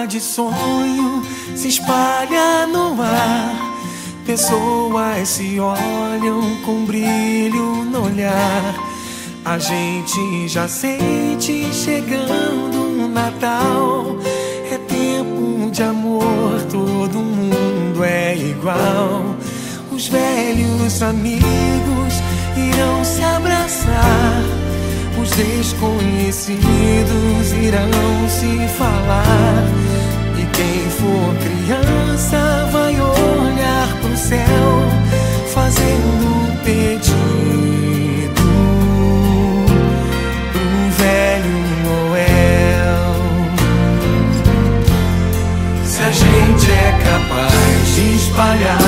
de sonho se espalha no ar. Pessoas se olham com brilho no olhar. A gente já sente chegando o Natal. É tempo de amor, todo mundo é igual. Os velhos amigos irão se abraçar. Os desconhecidos irão se falar. E quem for criança vai olhar pro céu, fazendo um pedido pro velho Noel. Se a gente é capaz de espalhar a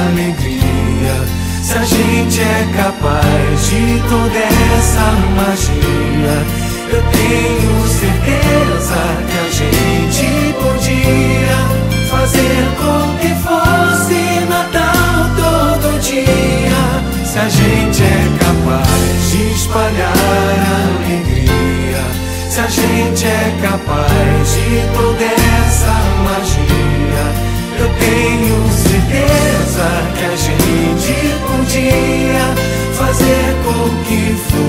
alegria, se a gente é capaz de toda essa magia, eu tenho certeza que a gente podia fazer com que fosse Natal todo dia. Se a gente é capaz de espalhar a alegria, se a gente é capaz de toda essa magia, eu tenho certeza que a gente podia fazer com que fosse